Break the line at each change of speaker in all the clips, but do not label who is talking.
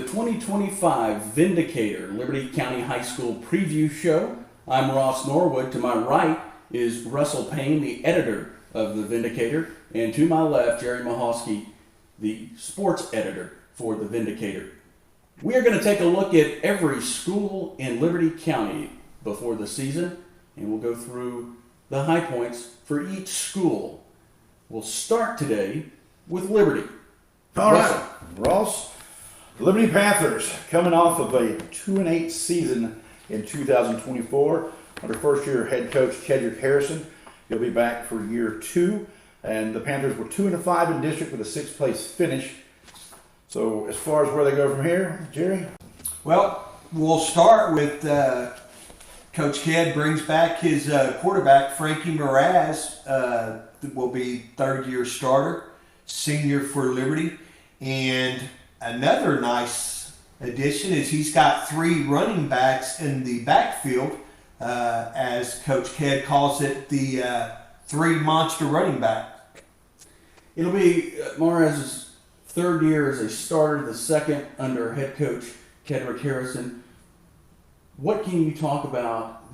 2025 Vindicator Liberty County High School preview show. I'm Ross Norwood. To my right is Russell Payne, the editor of the Vindicator, and to my left, Jerry Mahosky, the sports editor for the Vindicator. We are going to take a look at every school in Liberty County before the season, and we'll go through the high points for each school. We'll start today with Liberty.
All right, Ross. Liberty Panthers coming off of a 2-8 season in 2024 under first-year head coach Kedrick Harrison. He'll be back for year 2, and the Panthers were 2-5 in district with a 6th-place finish. So, as far as where they go from here, Jerry?
Well, we'll start with Coach Ked brings back his quarterback, Frankie Mraz, will be third-year starter, senior for Liberty. And another nice addition is he's got 3 running backs in the backfield, as Coach Ked calls it, the 3 monster running back.
It'll be Maraz's third year as a starter, the second under head coach Kedrick Harrison. What can you talk about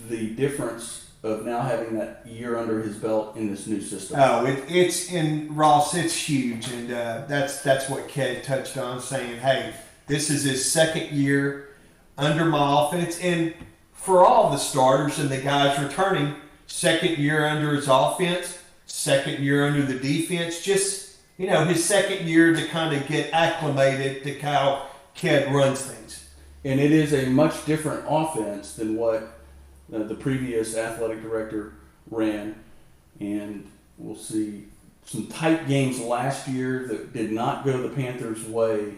the difference of now having that year under his belt in this new system?
Oh, it's in Ross. It's huge, and that's what Ked touched on, saying, "Hey, this is his second year under my offense, and for all the starters and the guys returning, second year under his offense, second year under the defense. Just his second year to kind of get acclimated to how Ked runs things."
And it is a much different offense than what the previous athletic director ran, and we'll see some tight games last year that did not go the Panthers' way,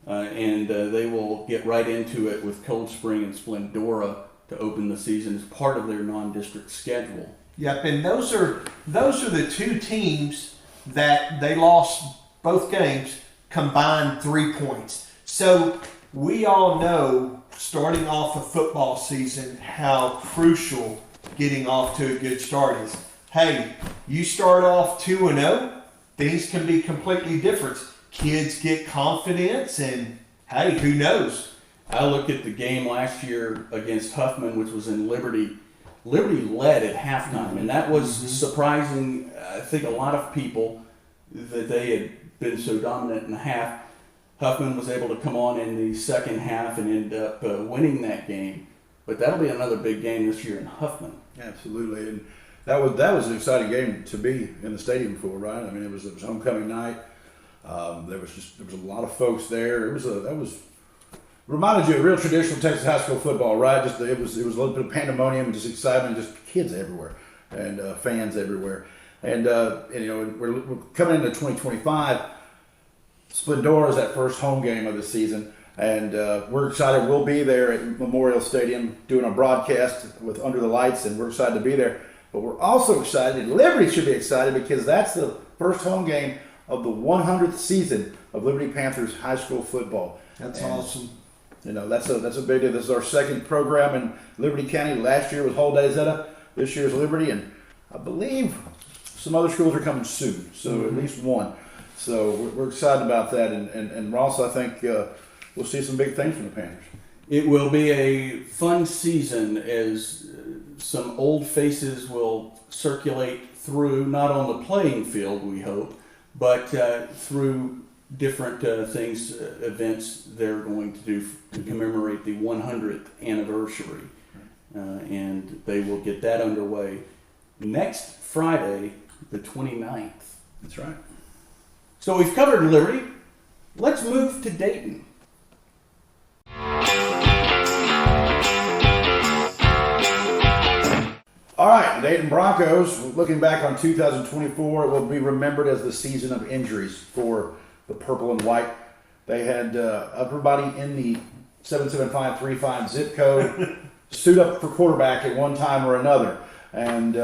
and they will get right into it with Cold Spring and Splendora to open the season as part of their non-district schedule.
Yep, and those are the 2 teams that they lost both games, combined 3 points. So we all know, starting off a football season, how crucial getting off to a good start is. Hey, you start off 2-0, things can be completely different. Kids get confidence, and hey, who knows?
I look at the game last year against Huffman, which was in Liberty. Liberty led at halftime, and that was surprising. I think a lot of people that they had been so dominant in the half. Huffman was able to come on in the second half and end up winning that game. But that'll be another big game this year in Huffman.
Absolutely, and that was an exciting game to be in the stadium for, right? I mean, it was homecoming night. There was a lot of folks there. That reminded you of real traditional Texas high school football, right? It was a little bit of pandemonium, just excitement, just kids everywhere, and fans everywhere. And we're coming into 2025. Splendora is that first home game of the season, and we're excited. We'll be there at Memorial Stadium doing a broadcast with Under the Lights, and we're excited to be there. But we're also excited, and Liberty should be excited, because that's the first home game of the 100th season of Liberty Panthers high school football.
That's awesome.
That's a big deal. This is our second program in Liberty County. Last year was Hull-Daisetta. This year's Liberty, and I believe some other schools are coming soon, so at least one. So we're excited about that, and Ross, I think we'll see some big things from the Panthers.
It will be a fun season as some old faces will circulate through, not on the playing field, we hope, but through different events they're going to do to commemorate the 100th anniversary. And they will get that underway next Friday, the 29th.
That's right.
So we've covered Liberty. Let's move to Dayton.
All right, the Dayton Broncos, looking back on 2024, it will be remembered as the season of injuries for the purple and white. They had everybody in the 77535 zip code suit up for quarterback at one time or another. And,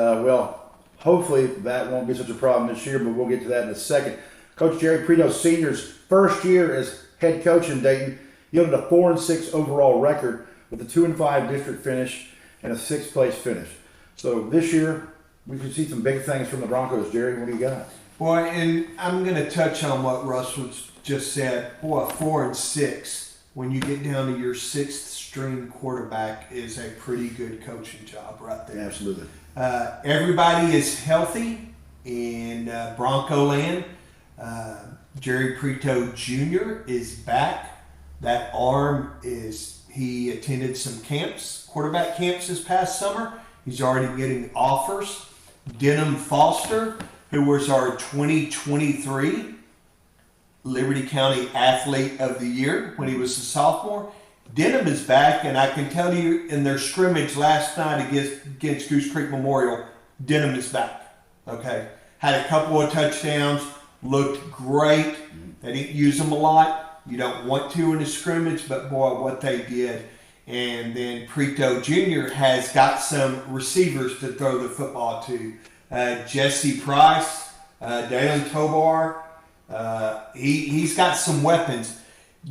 hopefully that won't be such a problem this year, but we'll get to that in a second. Coach Jerry Prino Sr.'s first year as head coach in Dayton yielded a 4-6 overall record with a 2-5 district finish and a 6th place finish. So this year, we could see some big things from the Broncos. Jerry, what do you got?
Boy, and I'm going to touch on what Russ was just said, boy, 4-6, when you get down to your sixth string quarterback is a pretty good coaching job right there.
Absolutely.
Everybody is healthy in Bronco land. Jerry Prito Jr. is back. That arm he attended some camps, quarterback camps this past summer. He's already getting offers. Denham Foster, who was our 2023 Liberty County Athlete of the Year when he was a sophomore. Denham is back, and I can tell you in their scrimmage last night against Goose Creek Memorial, Denham is back. Okay, had a couple of touchdowns, looked great. They didn't use them a lot. You don't want to in a scrimmage, but boy, what they did. And then Prito Jr. has got some receivers to throw the football to. Jesse Price, Dalen Tobar. He's got some weapons.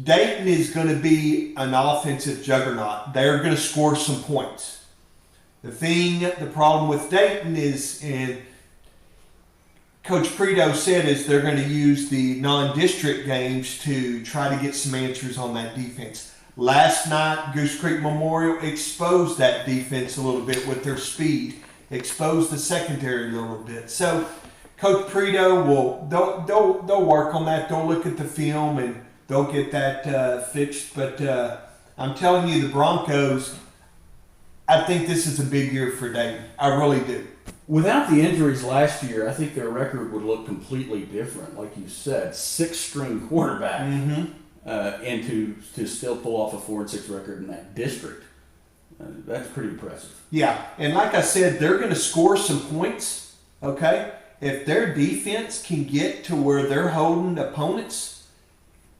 Dayton is going to be an offensive juggernaut. They're going to score some points. The problem with Dayton is, and Coach Prito said, is they're going to use the non-district games to try to get some answers on that defense. Last night, Goose Creek Memorial exposed that defense a little bit with their speed, exposed the secondary a little bit. So Coach Prito they'll work on that. They'll look at the film and they'll get that fixed. But I'm telling you, the Broncos, I think this is a big year for Dayton. I really do.
Without the injuries last year, I think their record would look completely different. Like you said, six-string quarterback, and to still pull off a 4-6 record in that district, that's pretty impressive.
Yeah, and like I said, they're going to score some points. Okay, if their defense can get to where they're holding opponents,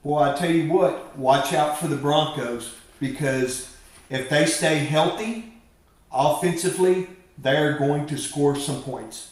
boy, I tell you what, watch out for the Broncos, because if they stay healthy offensively, they're going to score some points.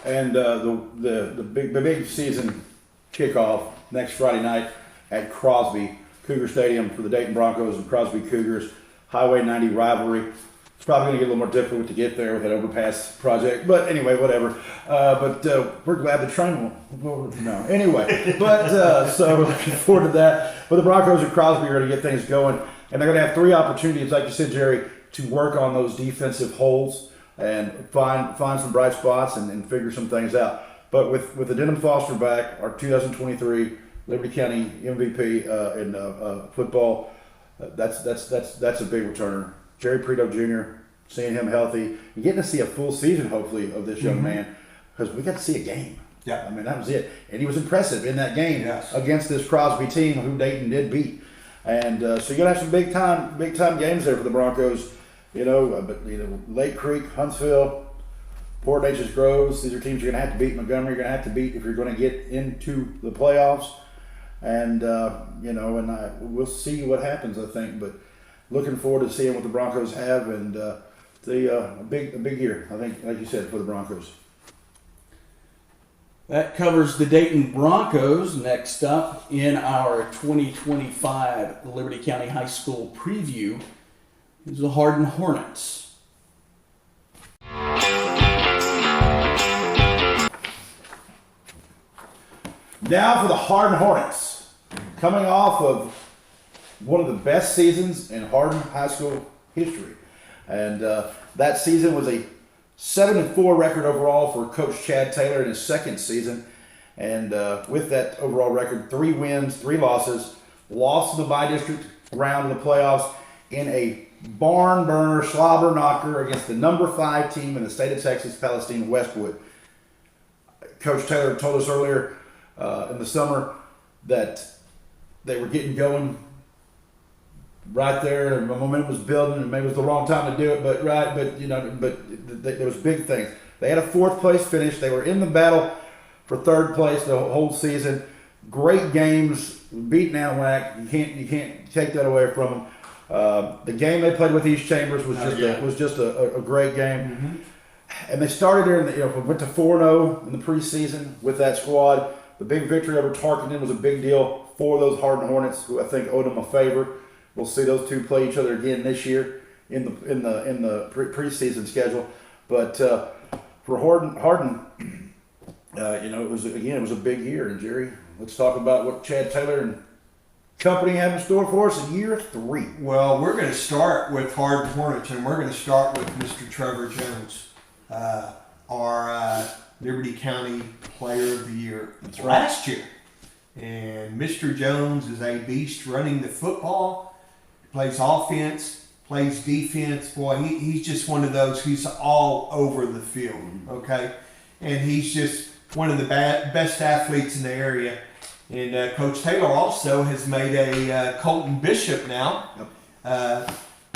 And the big season kickoff next Friday night at Crosby Cougar Stadium for the Dayton Broncos and Crosby Cougars, Highway 90 rivalry. It's probably going to get a little more difficult to get there with that overpass project, but anyway, whatever. But we're glad the train won't. No, anyway. But so looking forward to that. But the Broncos and Crosby are going to get things going, and they're going to have 3 opportunities, like you said, Jerry, to work on those defensive holes and find some bright spots and figure some things out. But with the Denham Foster back, our 2023 Liberty County MVP in football, that's a big returner. Jerry Prito Jr., seeing him healthy and getting to see a full season, hopefully, of this young man, because we got to see a game.
Yeah,
I mean, that was it, and he was impressive in that game against this Crosby team, who Dayton did beat. And so you're gonna have some big time games there for the Broncos. Lake Creek, Huntsville, Port Neches Groves, these are teams you're going to have to beat. Montgomery, you're going to have to beat if you're going to get into the playoffs. And, we'll see what happens, I think. But looking forward to seeing what the Broncos have, and a big year, I think, like you said, for the Broncos.
That covers the Dayton Broncos. Next up in our 2025 Liberty County High School preview is the Hardin Hornets.
Now for the Hardin Hornets, coming off of one of the best seasons in Hardin High School history. And that season was a 7-4 record overall for Coach Chad Taylor in his second season. And with that overall record, 3 wins, 3 losses, lost to the by-district round of the playoffs in a barn burner, slobber knocker against the number 5 team in the state of Texas, Palestine Westwood. Coach Taylor told us earlier in the summer that they were getting going right there, and the momentum was building, and maybe it was the wrong time to do it, but there was big things. They had a 4th place finish. They were in the battle for 3rd place the whole season. Great games, beating Anahuac. You can't take that away from them. The game they played with East Chambers was just a great game. Mm-hmm. And they started there, went to 4-0 in the preseason with that squad. The big victory over Tarkington was a big deal for those Hardin Hornets, who I think owed them a favor. We'll see those two play each other again this year in the preseason schedule. But for Hardin, it was a big year. And Jerry, let's talk about what Chad Taylor and company have in store for us in year 3.
Well, we're going to start with Hardin Hornets, and we're going to start with Mr. Trevor Jones, our Liberty County Player of the Year last year. And Mr. Jones is a beast running the football, plays offense, plays defense. Boy, he's just one of those, he's all over the field, okay? And he's just one of the best athletes in the area. And Coach Taylor also has made a Colton Bishop now.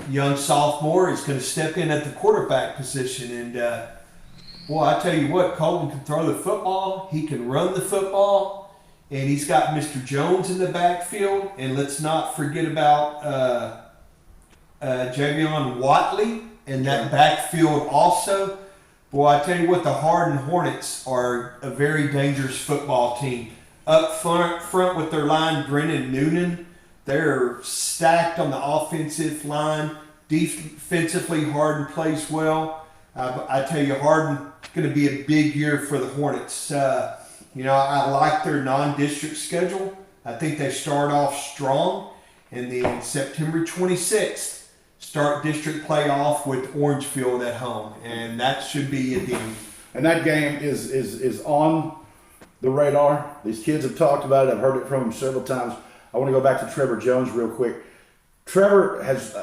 Young sophomore is going to step in at the quarterback position. And, boy, I tell you what, Colton can throw the football. He can run the football. And he's got Mr. Jones in the backfield. And let's not forget about Javion Watley in that backfield also. Boy, I tell you what, the Hardin Hornets are a very dangerous football team. Up front with their line, Brennan Noonan, they're stacked on the offensive line. Defensively, Hardin plays well. I tell you, Hardin going to be a big year for the Hornets. I like their non-district schedule. I think they start off strong. And then September 26th, start district playoff with Orangefield at home. And that should be a deal.
And that game is on the radar. These kids have talked about it. I've heard it from them several times. I want to go back to Trevor Jones real quick. Trevor has,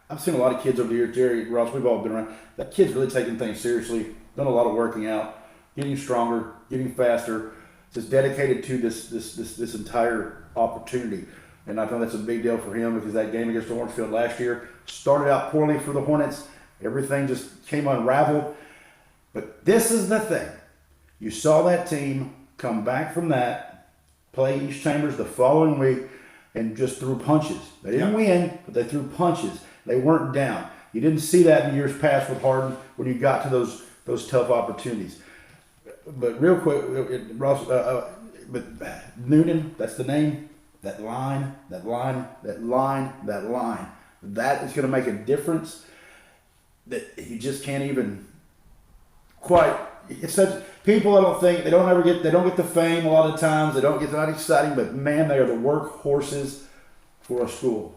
I've seen a lot of kids over the years, Jerry, Ross, we've all been around. That kid's really taking things seriously, done a lot of working out, getting stronger, getting faster, just dedicated to this entire opportunity. And I think that's a big deal for him because that game against Orangefield last year started out poorly for the Hornets. Everything just came unraveled. But this is the thing. You saw that team come back from that, play East Chambers the following week, and just threw punches. They didn't win, but they threw punches. They weren't down. You didn't see that in years past with Hardin when you got to those tough opportunities. But real quick, Ross, but Noonan, that's the name. That line, that is going to make a difference that you just can't even quite. It's such people. I don't think they don't get the fame a lot of times. They're not exciting, but man, they are the workhorses for a school.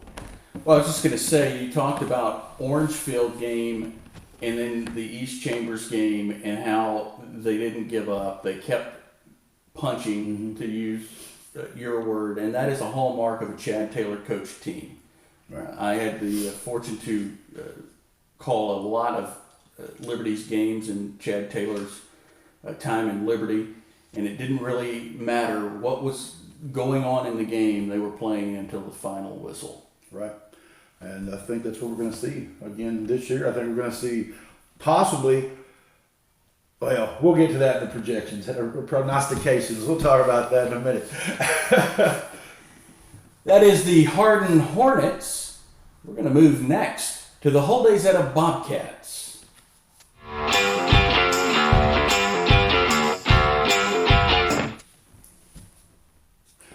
Well, I was just going to say, you talked about Orangefield game and then the East Chambers game and how they didn't give up. They kept punching, to use your word, and that is a hallmark of a Chad Taylor coached team.
Right.
I had the fortune to call a lot of Liberty's games in Chad Taylor's time in Liberty, and it didn't really matter what was going on in the game. They were playing until the final whistle.
Right. And I think that's what we're going to see again this year. I think we're going to see possibly, well, we'll get to that in the projections or prognostications. We'll talk about that in a minute.
That is the Hardin Hornets. We're going to move next to the Hull-Daisetta Bobcats.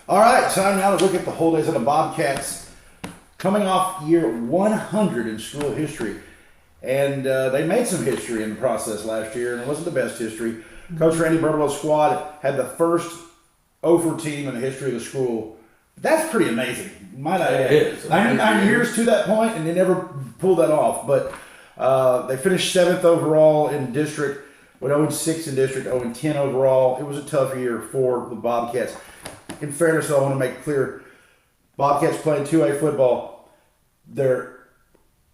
All right, time now to look at the Hull-Daisetta Bobcats coming off year 100 in school history. And they made some history in the process last year, and it wasn't the best history. Coach Randy Birdwell's squad had the first over team in the history of the school. That's pretty amazing. Might I add.
It is.
9 years to that point, and they never pulled that off. But they finished 7th overall in district, went 0-6 in district, 0-10 overall. It was a tough year for the Bobcats. In fairness, I want to make clear, Bobcats playing 2A football, their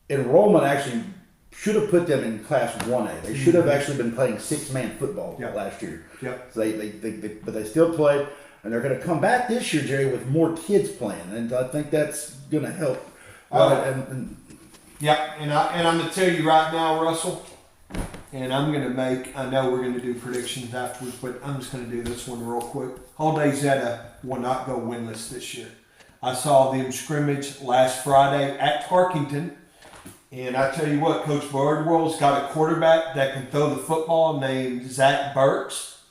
enrollment actually should have put them in Class 1A. They should have actually been playing 6-man football last year.
Yep.
So but they still played, and they're going to come back this year, Jerry, with more kids playing, and I think that's going to help.
And I'm going to tell you right now, Russell, and I'm going to make, I know we're going to do predictions afterwards, but I'm just going to do this one real quick. Hull-Daisetta will not go winless this year. I saw them scrimmage last Friday at Tarkington, and I tell you what, Coach Birdwell's got a quarterback that can throw the football named Zach Burks.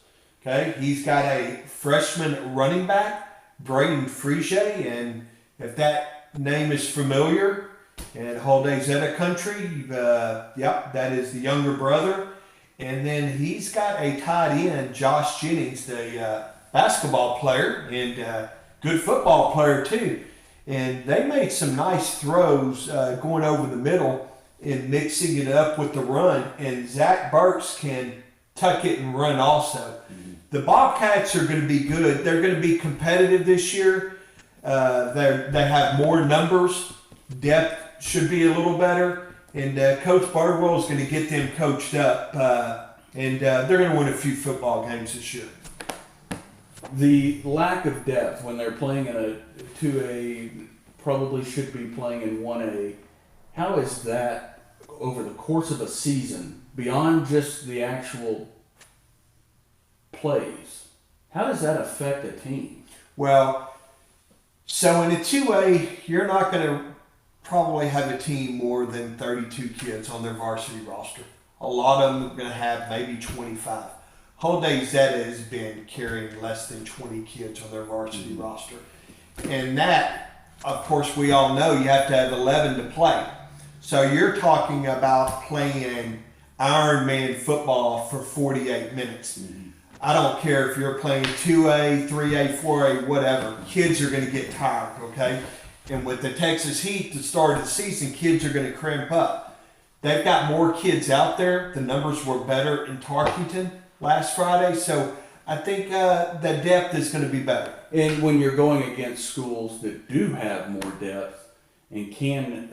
Okay, he's got a freshman running back, Braden Frege, and if that name is familiar in Hull-Daisetta country, that is the younger brother. And then he's got a tight end, Josh Jennings, the basketball player and good football player too. And they made some nice throws going over the middle and mixing it up with the run. And Zach Burks can tuck it and run also. Mm-hmm. The Bobcats are going to be good. They're going to be competitive this year. They have more numbers. Depth should be a little better. And Coach Bardwell is going to get them coached up. And they're going to win a few football games this year.
The lack of depth when they're playing in a 2A, probably should be playing in 1A. How is that over the course of a season, beyond just the actual plays? How does that affect a team?
Well, so in a 2A, you're not going to probably have a team more than 32 kids on their varsity roster. A lot of them are going to have maybe 25. Hull-Daisetta has been carrying less than 20 kids on their varsity roster. And that, of course, we all know you have to have 11 to play. So you're talking about playing Ironman football for 48 minutes. Mm-hmm. I don't care if you're playing 2A, 3A, 4A, whatever. Kids are going to get tired, okay? And with the Texas heat, the start of the season, kids are going to cramp up. They've got more kids out there. The numbers were better in Tarkington last Friday, so I think the depth is going to be better.
And when you're going against schools that do have more depth and can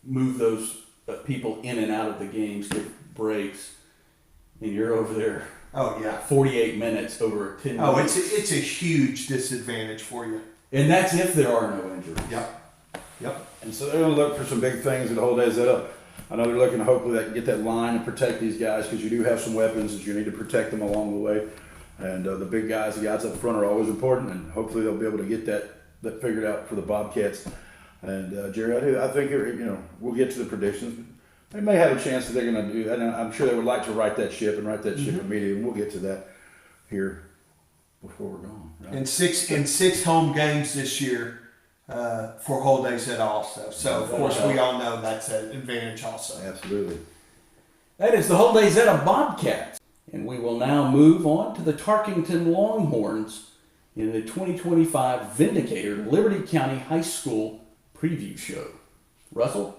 move those people in and out of the games, get breaks, and you're over there, 48 minutes over 10 minutes.
Oh, it's a huge disadvantage for you.
And that's if there are no injuries.
Yep.
And so they're going to look for some big things at Hull-Daisetta. I know they're looking to hopefully get that line and protect these guys, because you do have some weapons that you need to protect them along the way. And the big guys, the guys up front, are always important, and hopefully they'll be able to get that figured out for the Bobcats. And Jerry, I think we'll get to the predictions. They may have a chance that they're going to do, and I'm sure they would like to right that ship ship immediately. And we'll get to that here before we're gone. Right?
And six home games this year. For Hull-Daisetta also. So, of course, we all know that's an advantage also.
Absolutely.
That is the Hull-Daisetta Bobcats. And we will now move on to the Tarkington Longhorns in the 2025 Vindicator Liberty County High School Preview Show. Russell?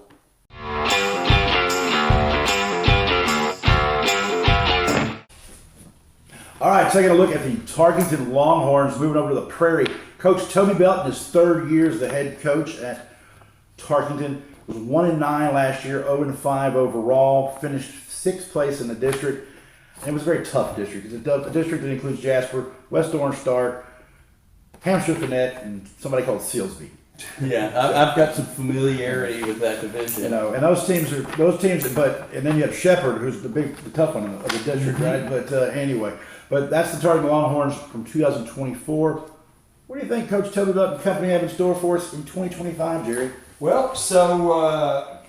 All right, taking a look at the Tarkington Longhorns, moving over to the Prairie. Coach Toby Belt, in his third year as the head coach at Tarkington, was 1-9 last year, 0-5 overall, finished 6th place in the district. And it was a very tough district. It's a district that includes Jasper, West Orange Stark, Hampshire Finette, and somebody called Sealsby.
Yeah, I've got some familiarity with that division.
And those teams, and then you have Shepherd, who's the tough one of the district, right? But anyway, that's the Tarkington Longhorns from 2024. What do you think Coach Toby Belt and company have in store for us in 2025, Jerry?
Well, so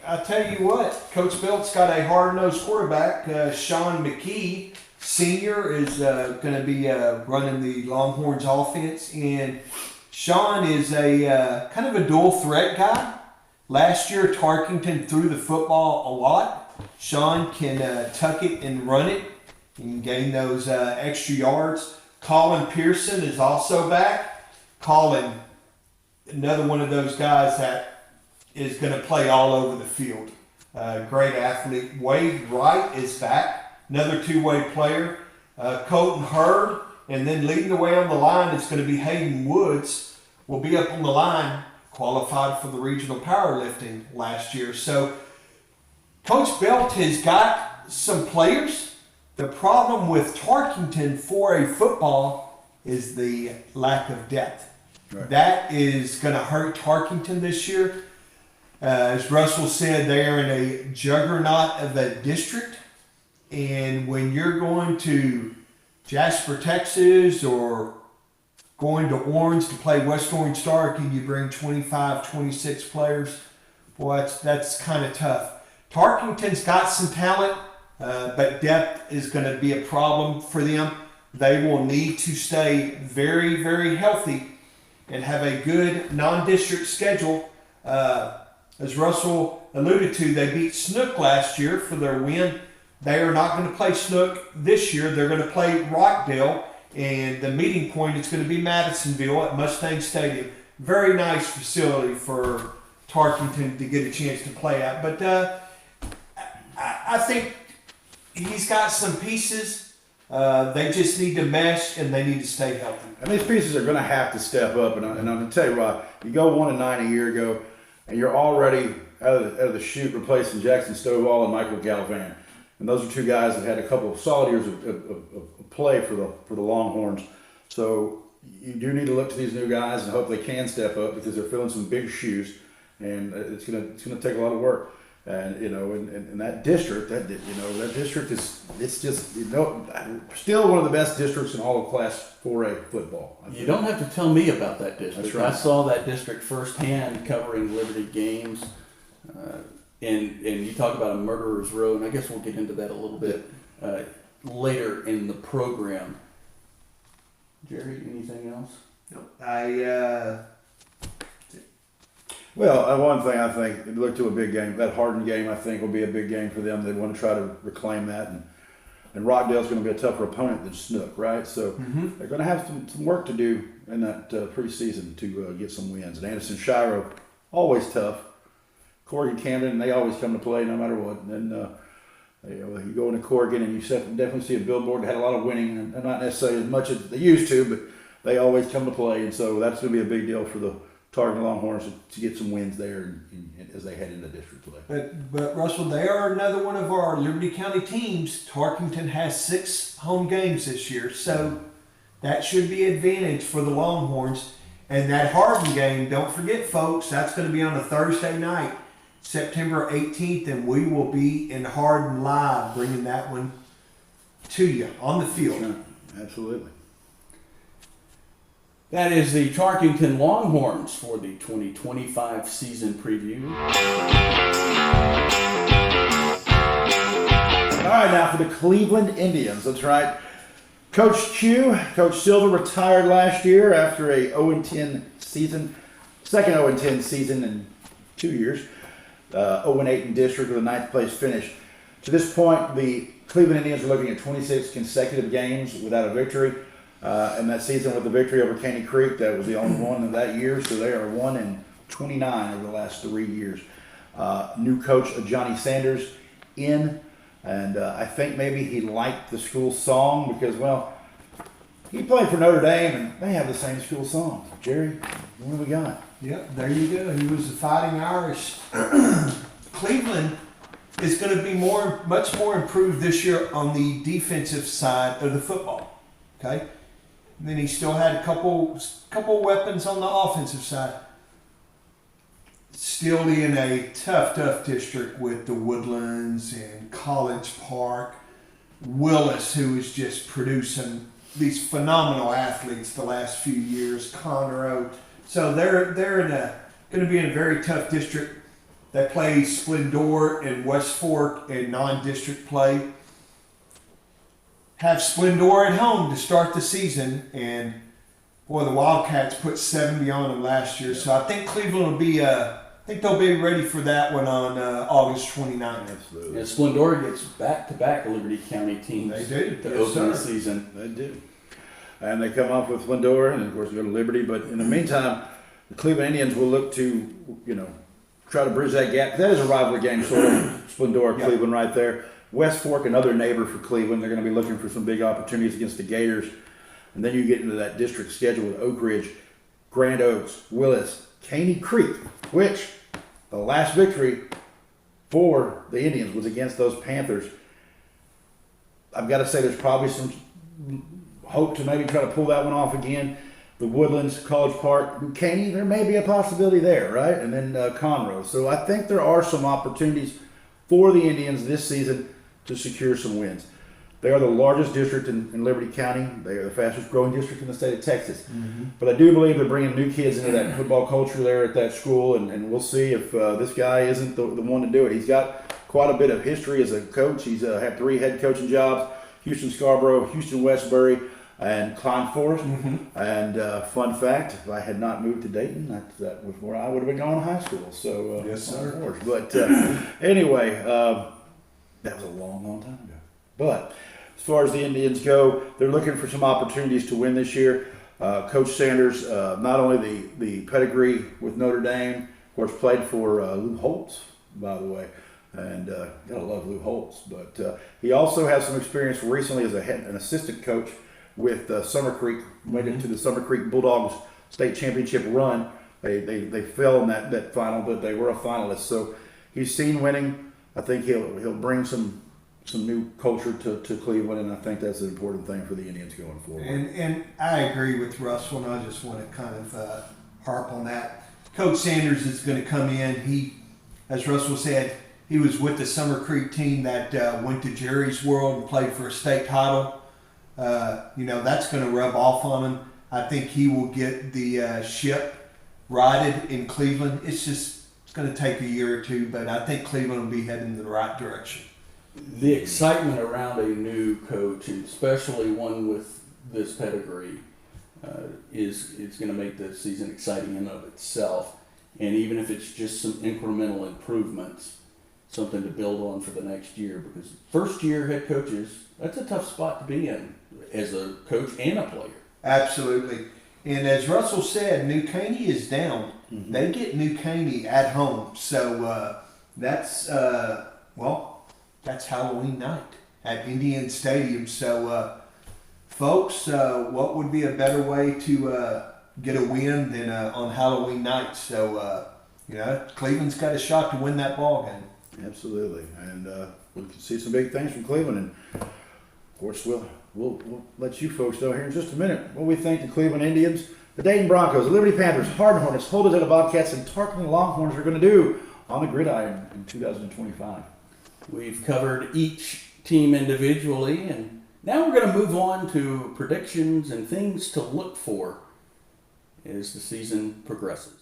I tell you what, Coach Belt's got a hard-nosed quarterback. Sean McKee, senior, is going to be running the Longhorns offense. And Sean is a kind of a dual threat guy. Last year, Tarkington threw the football a lot. Sean can tuck it and run it and gain those extra yards. Colin Pearson is also back. Colin, another one of those guys that is going to play all over the field. Great athlete. Wade Wright is back, another two-way player. Colton Hurd, and then leading the way on the line is going to be Hayden Woods. Will be up on the line, qualified for the regional powerlifting last year. So Coach Belt has got some players. The problem with Tarkington for a football is the lack of depth. Right. That is going to hurt Tarkington this year. As Russell said, they are in a juggernaut of a district. And when you're going to Jasper, Texas, or going to Orange to play West Orange Stark, and you bring 25, 26 players, boy, that's kind of tough. Tarkington's got some talent, but depth is going to be a problem for them. They will need to stay very, very healthy and have a good non-district schedule. As Russell alluded to, they beat Snook last year for their win. They are not going to play Snook this year. They're going to play Rockdale, And the meeting point is going to be Madisonville at Mustang Stadium. Very nice facility for Tarkington to get a chance to play at. But I think he's got some pieces. They just need to mesh and they need to stay healthy.
And these pieces are going to have to step up. And I'm going to tell you, Rob, you go 1-9 a year ago, and you're already out of the chute replacing Jackson Stovall and Michael Galvan. And those are two guys that had a couple of solid years of play for the Longhorns. So you do need to look to these new guys and hope they can step up because they're filling some big shoes, and it's gonna take a lot of work. And in that district, that district is still one of the best districts in all of Class 4A football.
You don't have to tell me about that district.
That's right.
I saw that district firsthand covering Liberty games. And you talk about a murderer's row, and I guess we'll get into that a little bit later in the program. Jerry, anything else?
No.
Well, one thing I think, look to a big game. That Hardin game, I think, will be a big game for them. They want to try to reclaim that. And Rockdale's going to be a tougher opponent than Snook, right? So they're going to have some work to do in that preseason to get some wins. And Anderson Shiro, always tough. Corrigan Camden, they always come to play no matter what. And then you go into Corrigan and you definitely see a billboard that had a lot of winning, and not necessarily as much as they used to, but they always come to play. And so that's going to be a big deal for the Tarkington Longhorns to get some wins there as they head into district play.
But Russell, they are another one of our Liberty County teams. Tarkington has 6 home games this year, so that should be an advantage for the Longhorns. And that Hardin game, don't forget, folks, that's going to be on a Thursday night, September 18th, and we will be in Hardin live, bringing that one to you on the field.
Sure. Absolutely.
That is the Tarkington Longhorns for the 2025 season preview.
All right, now for the Cleveland Indians. That's right. Coach Silver retired last year after a 0-10 season, second 0-10 season in 2 years. 0-8 in district with a 9th place finish. To this point, the Cleveland Indians are looking at 26 consecutive games without a victory. And that season with the victory over Caney Creek, that was the only one of that year. So they are 1-29 over the last 3 years. New coach Johnny Sanders in. And I think maybe he liked the school song because, well, he played for Notre Dame and they have the same school song. Jerry, what do we got?
Yep, there you go. He was the Fighting Irish. Cleveland is going to be much more improved this year on the defensive side of the football. Okay, and then he still had a couple weapons on the offensive side. Still in a tough district with the Woodlands and College Park. Willis, who is just producing these phenomenal athletes the last few years. Conroe. So they're going to be in a very tough district. They play Splendor and West Fork in non-district play. Have Splendor at home to start the season, and boy, the Wildcats put 70 on them last year. So I think Cleveland will be. I think they'll be ready for that one on August 29th.
Absolutely.
And Splendor gets back-to-back Liberty County teams
They do.
to
Yes,
open the
sir.
season.
They do. And they come off with Splendor, and of course they go to Liberty. But in the meantime, the Cleveland Indians will look to, try to bridge that gap. That is a rivalry game, sort of. Splendor,
Yeah.
Cleveland right there. West Fork, another neighbor for Cleveland. They're going to be looking for some big opportunities against the Gators. And then you get into that district schedule with Oak Ridge, Grand Oaks, Willis, Caney Creek, which the last victory for the Indians was against those Panthers. I've got to say there's probably some hope to maybe try to pull that one off again. The Woodlands, College Park, Caney, there may be a possibility there, right? And then Conroe. So I think there are some opportunities for the Indians this season to secure some wins. They are the largest district in Liberty County. They are the fastest growing district in the state of Texas. Mm-hmm. But I do believe they're bringing new kids into that football culture there at that school, and we'll see if this guy isn't the one to do it. He's got quite a bit of history as a coach. He's had 3 head coaching jobs, Houston Scarborough, Houston Westbury, and Klein Forest. Mm-hmm. And fun fact, if I had not moved to Dayton, that was where I would have been going to high school. So
yes, sir.
But anyway, that was a long time ago. But as far as the Indians go, they're looking for some opportunities to win this year. Coach Sanders, not only the pedigree with Notre Dame, of course, played for Lou Holtz, by the way, and gotta love Lou Holtz. But he also has some experience recently as an assistant coach with Summer Creek. Made it to the Summer Creek Bulldogs state championship run. They fell in that final, but they were a finalist. So he's seen winning. I think he'll bring some new culture to Cleveland, and I think that's an important thing for the Indians going forward.
And I agree with Russell, and I just want to kind of harp on that. Coach Sanders is going to come in. He, as Russell said, he was with the Summer Creek team that went to Jerry's World and played for a state title. That's going to rub off on him. I think he will get the ship righted in Cleveland. It's going to take a year or two, but I think Cleveland will be heading in the right direction.
The excitement around a new coach, and especially one with this pedigree, it's going to make the season exciting in and of itself. And even if it's just some incremental improvements, something to build on for the next year. Because first year head coaches, that's a tough spot to be in as a coach and a player.
Absolutely. And as Russell said, New Caney is down. Mm-hmm. They get New Caney at home. So that's Halloween night at Indian Stadium. So, folks, what would be a better way to get a win than on Halloween night? So, Cleveland's got a shot to win that ball game.
Absolutely. And we can see some big things from Cleveland. And, of course, we'll let you folks know here in just a minute what we think the Cleveland Indians, the Dayton Broncos, the Liberty Panthers, Hardin Hornets, Hull-Daisetta Bobcats, and Tarkington Longhorns are going to do on the gridiron in 2025.
We've covered each team individually, and now we're going to move on to predictions and things to look for as the season progresses.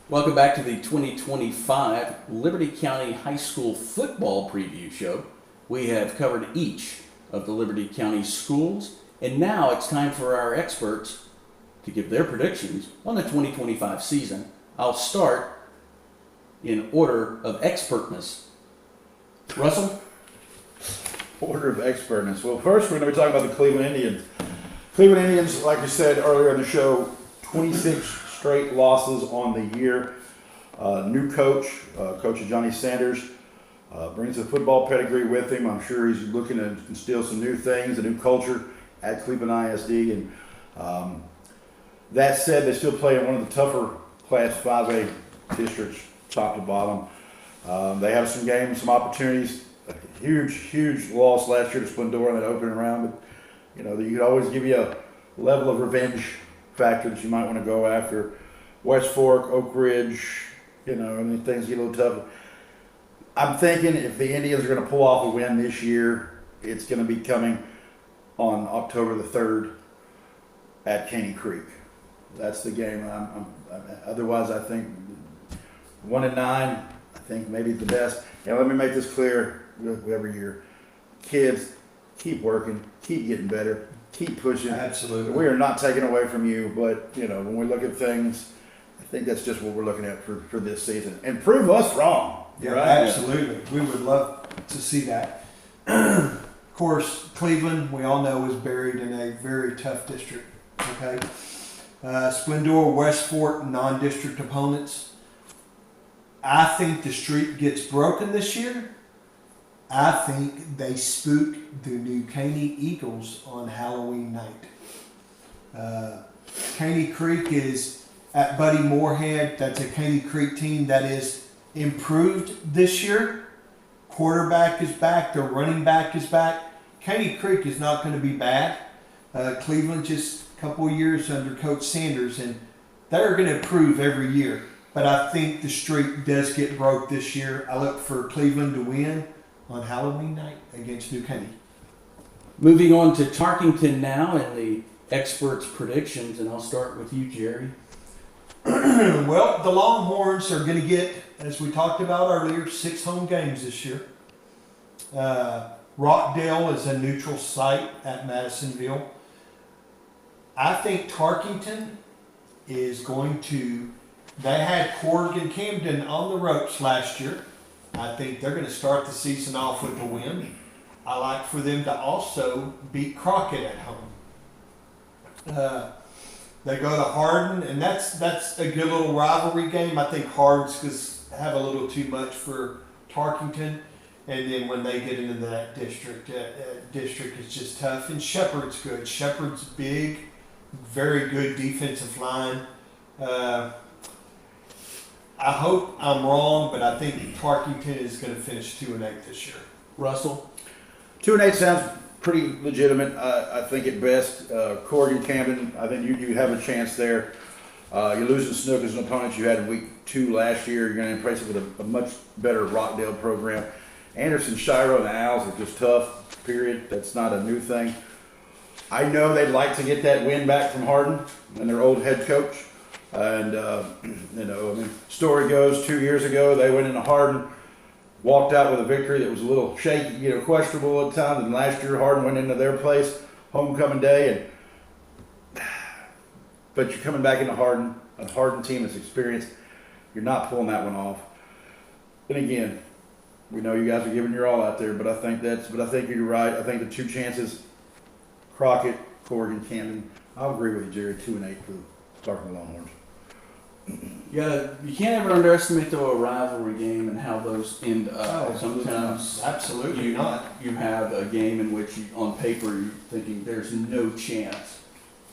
Welcome back to the 2025 Liberty County High School Football Preview Show. We have covered each of the Liberty County schools, and now it's time for our experts to give their predictions on the 2025 season. I'll start in order of expertness. Russell?
Order of expertness. Well, first we're going to be talking about the Cleveland Indians. Cleveland Indians, like we said earlier in the show, 26 straight losses on the year. New coach, Coach Johnny Sanders, brings a football pedigree with him. I'm sure he's looking to instill some new things, a new culture at Cleveland ISD. And that said, they still play in one of the tougher Class 5A districts, top to bottom. They have some games, some opportunities. A huge loss last year to Splendora in that opening round. But, you could always give you a level of revenge factor that you might want to go after. West Fork, Oak Ridge, things get a little tougher. I'm thinking if the Indians are going to pull off a win this year, it's going to be coming on October the 3rd at Caney Creek. That's the game. Otherwise, I think 1-9, I think maybe the best. And let me make this clear every year. Kids, keep working, keep getting better. Keep pushing.
Absolutely.
We are not taking away from you, but when we look at things, I think that's just what we're looking at for this season. And prove us wrong.
Yeah,
right?
Absolutely. We would love to see that. Of course, Cleveland, we all know, is buried in a very tough district. Okay. Splendora, West Fork, non-district opponents. I think the streak gets broken this year. I think they spook the New Caney Eagles on Halloween night. Caney Creek is at Buddy Moorhead. That's a Caney Creek team that is improved this year. Quarterback is back. Their running back is back. Caney Creek is not going to be bad. Cleveland just a couple of years under Coach Sanders, and they're going to improve every year. But I think the streak does get broke this year. I look for Cleveland to win on Halloween night against New Caney.
Moving on to Tarkington now and the experts' predictions, and I'll start with you, Jerry.
Well, the Longhorns are going to get, as we talked about earlier, 6 home games this year. Rockdale is a neutral site at Madisonville. I think Tarkington is going to. They had Corrigan Camden on the ropes last year. I think they're going to start the season off with a win. I like for them to also beat Crockett at home. They go to Hardin, and that's a good little rivalry game. I think Hardin's going to have a little too much for Tarkington, and then when they get into that district, it's just tough. And Shepherd's good. Shepherd's big, very good defensive line. I hope I'm wrong, but I think Tarkington is going to finish 2-8 this year.
Russell?
2-8 sounds pretty legitimate. I think at best, Corrigan Camden, I think you have a chance there. You're losing Snook as an opponent you had in week 2 last year. You're going to impress it with a much better Rockdale program. Anderson, Shiro, and the Owls are just tough, period. That's not a new thing. I know they'd like to get that win back from Hardin and their old head coach. And, story goes 2 years ago, they went into Hardin, walked out with a victory that was a little shaky, questionable at times. And last year, Hardin went into their place, homecoming day. But you're coming back into Hardin, a Hardin team that's experienced. You're not pulling that one off. And again, we know you guys are giving your all out there, but I think you're right. I think the 2 chances, Crockett, Corrigan, Camden. I'll agree with you, Jerry. 2-8 for the Tarkington Longhorns.
You can't ever underestimate though a rivalry game and how those end up.
Oh,
sometimes
absolutely not.
You have a game in which on paper you're thinking there's no chance,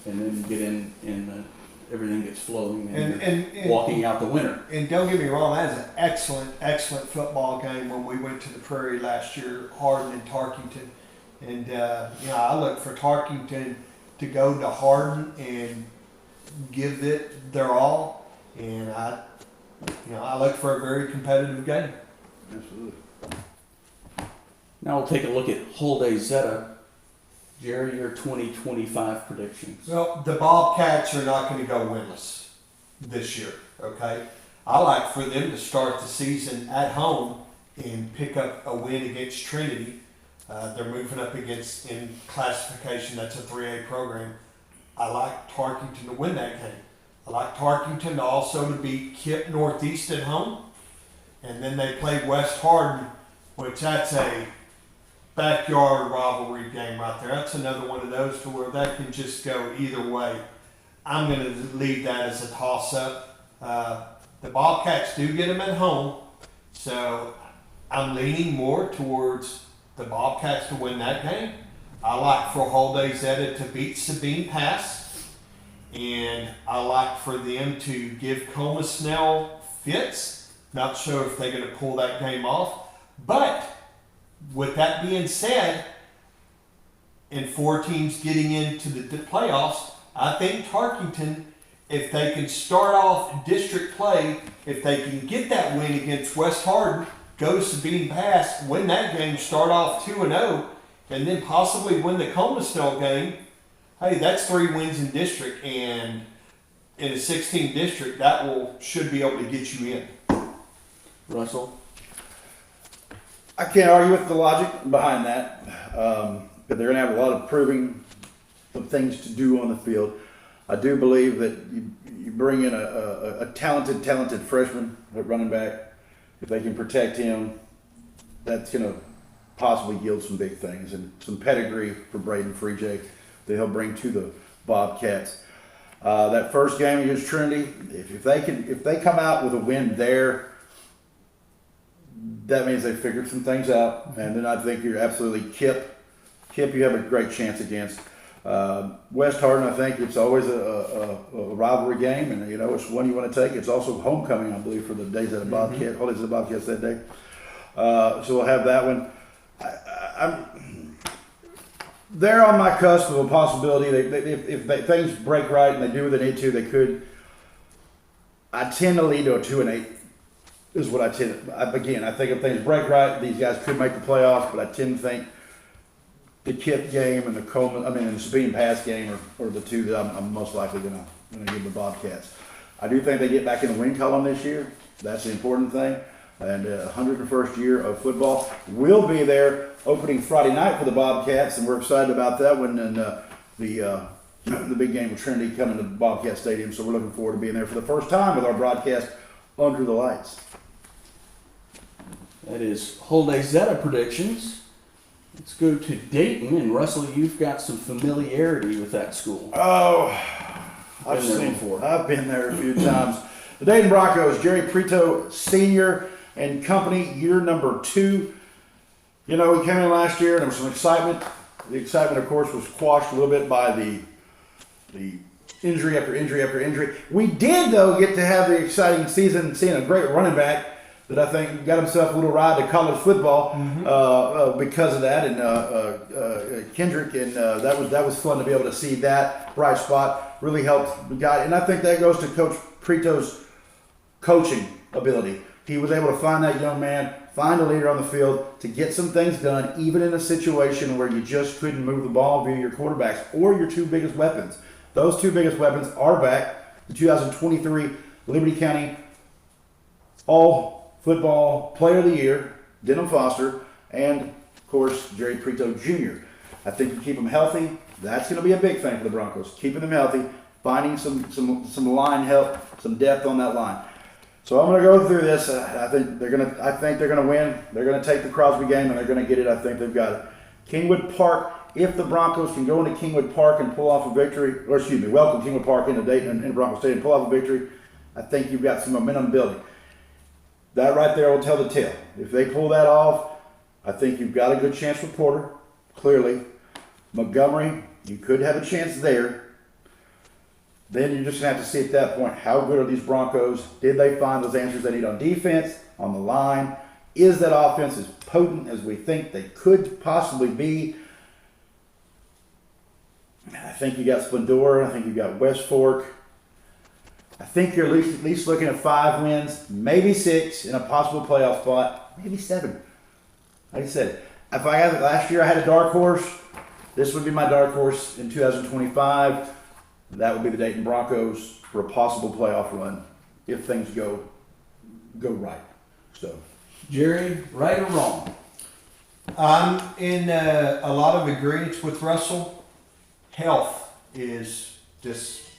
and then you get in and everything gets flowing and you're walking out the winner.
And don't get me wrong, that is an excellent football game when we went to the Prairie last year, Hardin and Tarkington. And I look for Tarkington to go to Hardin and give it their all. And I look for a very competitive game.
Absolutely.
Now we'll take a look at Hull-Daisetta. Jerry, your 2025 predictions.
Well, the Bobcats are not going to go winless this year, okay? I like for them to start the season at home and pick up a win against Trinity. They're moving up against, in classification, that's a 3A program. I like Tarkington to win that game. I like Tarkington to also to beat Kip Northeast at home. And then they play West Hardin, which that's a backyard rivalry game right there. That's another one of those to where that can just go either way. I'm going to leave that as a toss-up. The Bobcats do get them at home, so I'm leaning more towards the Bobcats to win that game. I like for Hull-Daisetta to beat Sabine Pass. And I like for them to give Coma Snell fits. Not sure if they're going to pull that game off. But with that being said, and 4 teams getting into the playoffs, I think Tarkington, if they can start off district play, if they can get that win against West Hardin, go to Sabine Pass, win that game, start off 2-0, and then possibly win the Coma Snell game. Hey, that's 3 wins in district, and in a 16 district, that should be able to get you in.
Russell?
I can't argue with the logic behind that, but they're going to have a lot of proving of things to do on the field. I do believe that you bring in a talented freshman at running back. If they can protect him, that's going to possibly yield some big things and some pedigree for Braden Freejay that he'll bring to the Bobcats. That first game against Trinity, if they come out with a win there, that means they figured some things out. And then I think you're absolutely Kip, you have a great chance against. West Hardin, I think it's always a rivalry game, and it's one you want to take. It's also homecoming, I believe, for the Hardin Hornets Bobcats that day. So we'll have that one. They're on my cusp of a possibility. If things break right and they do what they need to, they could. I tend to lead to a 2-8. Is what I tend. Again, I think if things break right, these guys could make the playoffs. But I tend to think the Kip game and the Sabine Pass game are the 2 that I'm most likely going to give the Bobcats. I do think they get back in the win column this year. That's the important thing. And 101st year of football. We'll be there opening Friday night for the Bobcats, and we're excited about that one. And the big game with Trinity coming to Bobcat Stadium, so we're looking forward to being there for the first time with our broadcast under the lights.
That is Hull-Daisetta predictions. Let's go to Dayton, and Russell, you've got some familiarity with that school.
Oh,
I've
been there a few times. The Dayton Broncos, Jerry Prito Sr. and company, year number 2. You know, we came in last year and there was some excitement. The excitement, of course, was quashed a little bit by the injury after injury after injury. We did, though, get to have the exciting season, seeing a great running back that I think got himself a little ride to college football because of that, and Kendrick, and that was fun to be able to see that bright spot really helped the guy, and I think that goes to Coach Prito's coaching ability. He was able to find that young man, find a leader on the field to get some things done, even in a situation where you just couldn't move the ball via your quarterbacks or your 2 biggest weapons. Those 2 biggest weapons are back. The 2023 Liberty County All Football Player of the Year, Denham Foster, and, of course, Jerry Prito Jr. I think you keep them healthy. That's going to be a big thing for the Broncos. Keeping them healthy, finding some line help, some depth on that line. So I'm going to go through this. I think they're going to win. They're going to take the Crosby game, and they're going to get it. I think they've got it. Kingwood Park. If the Broncos can go into Kingwood Park and pull off a victory, welcome Kingwood Park into Dayton and Broncos Stadium, pull off a victory, I think you've got some momentum building. That right there will tell the tale. If they pull that off, I think you've got a good chance for Porter, clearly. Montgomery, you could have a chance there. Then you're just going to have to see at that point, how good are these Broncos? Did they find those answers they need on defense, on the line? Is that offense as potent as we think they could possibly be? I think you got Splendora. I think you got West Fork. I think you're at least looking at 5 wins, maybe 6 in a possible playoff spot, maybe 7. Like I said, if I had last year, I had a dark horse. This would be my dark horse in 2025. That would be the Dayton Broncos for a possible playoff run if things go right. So,
Jerry, right or wrong?
I'm in a lot of agreement with Russell. Health is just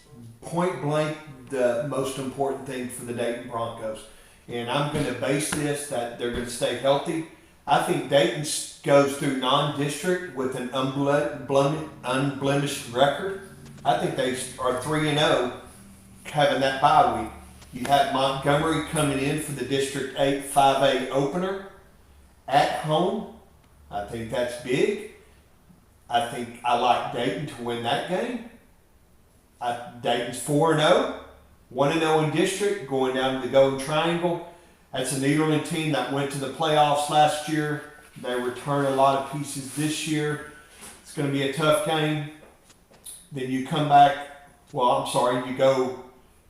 point blank the most important thing for the Dayton Broncos. And I'm going to base this that they're going to stay healthy. I think Dayton goes through non-district with an unblemished record. I think they are 3-0 having that bye week. You have Montgomery coming in for the District 8 5A opener at home. I think that's big. I think I like Dayton to win that game. Dayton's 4-0, 1-0 in district, going down to the Golden Triangle. That's a Nederland team that went to the playoffs last year. They return a lot of pieces this year. It's going to be a tough game. Then you come back, you go